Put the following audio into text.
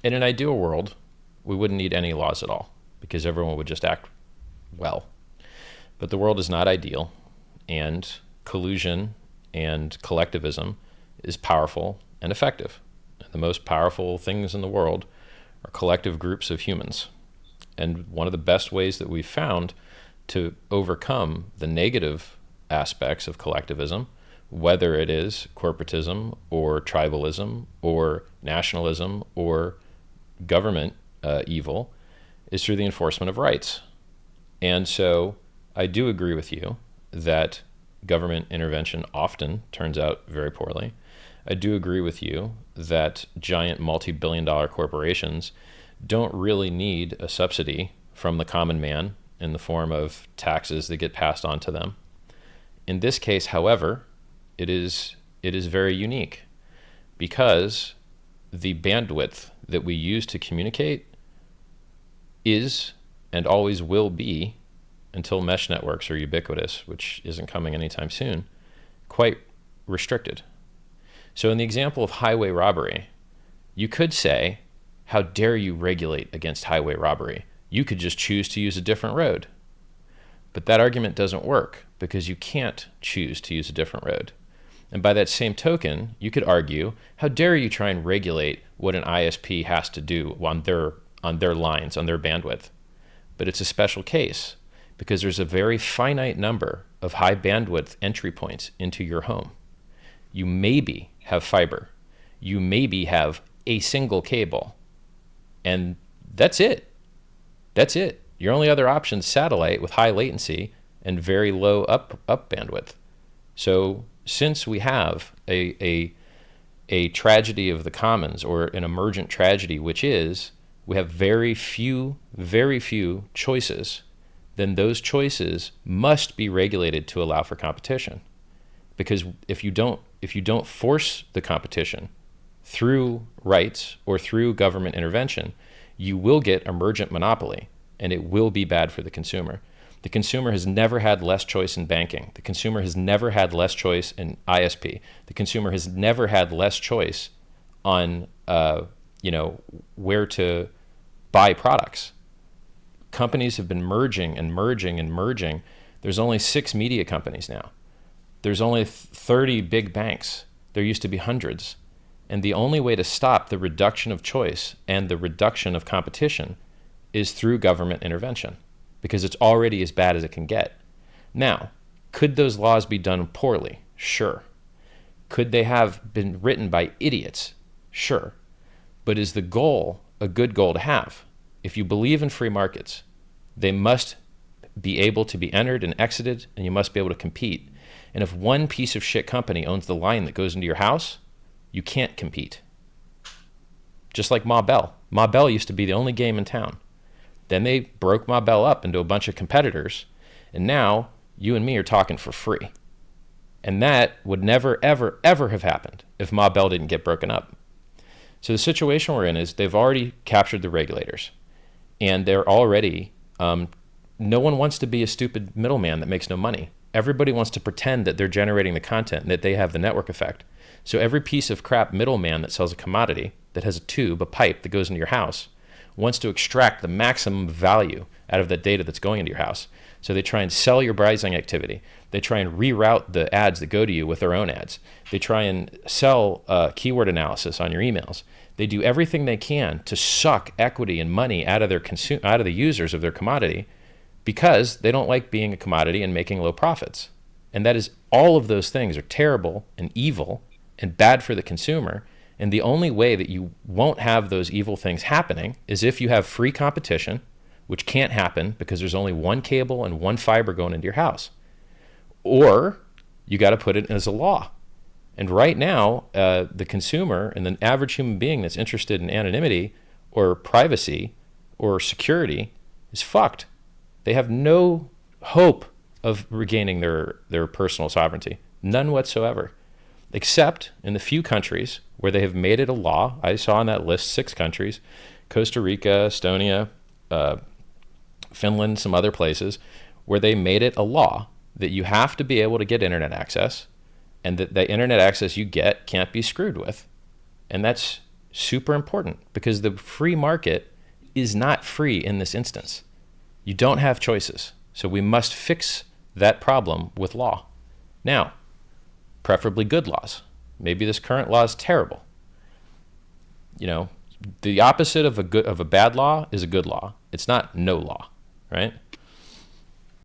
In an ideal world, we wouldn't need any laws at all because everyone would just act well. But the world is not ideal, and collusion and collectivism is powerful and effective. And the most powerful things in the world are collective groups of humans. And one of the best ways that we've found to overcome the negative aspects of collectivism, whether it is corporatism or tribalism or nationalism or government evil, is through the enforcement of rights. And so I do agree with you that government intervention often turns out very poorly. I do agree with you that giant multi-billion-dollar corporations don't really need a subsidy from the common man in the form of taxes that get passed on to them. In this case, however, it is very unique because the bandwidth that we use to communicate is and always will be, until mesh networks are ubiquitous, which isn't coming anytime soon, quite restricted. So in the example of highway robbery, you could say, how dare you regulate against highway robbery? You could just choose to use a different road. But that argument doesn't work because you can't choose to use a different road. And by that same token, you could argue, how dare you try and regulate what an ISP has to do on their lines, on their bandwidth? But it's a special case because there's a very finite number of high bandwidth entry points into your home. You maybe have fiber. You maybe have a single cable. And that's it. That's it. Your only other option is satellite with high latency and very low up bandwidth. So since we have a tragedy of the commons, or an emergent tragedy, which is we have very few choices, then those choices must be regulated to allow for competition. Because if you don't force the competition through rights or through government intervention, you will get emergent monopoly, and it will be bad for the consumer. The consumer has never had less choice in banking. The consumer has never had less choice in ISP. The consumer has never had less choice on where to buy products. Companies have been merging and merging and merging. There's only 6 media companies now. There's only 30 big banks. There used to be hundreds. And the only way to stop the reduction of choice and the reduction of competition is through government intervention, because it's already as bad as it can get. Now, could those laws be done poorly? Sure. Could they have been written by idiots? Sure. But is the goal a good goal to have? If you believe in free markets, they must be able to be entered and exited, and you must be able to compete. And if one piece of shit company owns the line that goes into your house, you can't compete. Just like Ma Bell. Ma Bell used to be the only game in town. Then they broke Ma Bell up into a bunch of competitors, and now you and me are talking for free. And that would never, ever, ever have happened if Ma Bell didn't get broken up. So the situation we're in is they've already captured the regulators, and they're already, no one wants to be a stupid middleman that makes no money. Everybody wants to pretend that they're generating the content and that they have the network effect. So every piece of crap middleman that sells a commodity, that has a tube, a pipe that goes into your house, wants to extract the maximum value out of the data that's going into your house. So they try and sell your browsing activity. They try and reroute the ads that go to you with their own ads. They try and sell keyword analysis on your emails. They do everything they can to suck equity and money out of the users of their commodity, because they don't like being a commodity and making low profits. And that is, all of those things are terrible and evil and bad for the consumer. And the only way that you won't have those evil things happening is if you have free competition, which can't happen because there's only one cable and one fiber going into your house. Or you got to put it as a law. And right now, the consumer and the average human being that's interested in anonymity or privacy or security is fucked. They have no hope of regaining their personal sovereignty. None whatsoever. Except in the few countries where they have made it a law. I saw on that list 6 countries: Costa Rica, Estonia, Finland, some other places, where they made it a law that you have to be able to get internet access, and that the internet access you get can't be screwed with. And that's super important because the free market is not free in this instance. You don't have choices. So we must fix that problem with law. Now, preferably good laws. Maybe this current law is terrible. The opposite of a bad law is a good law. It's not no law, right?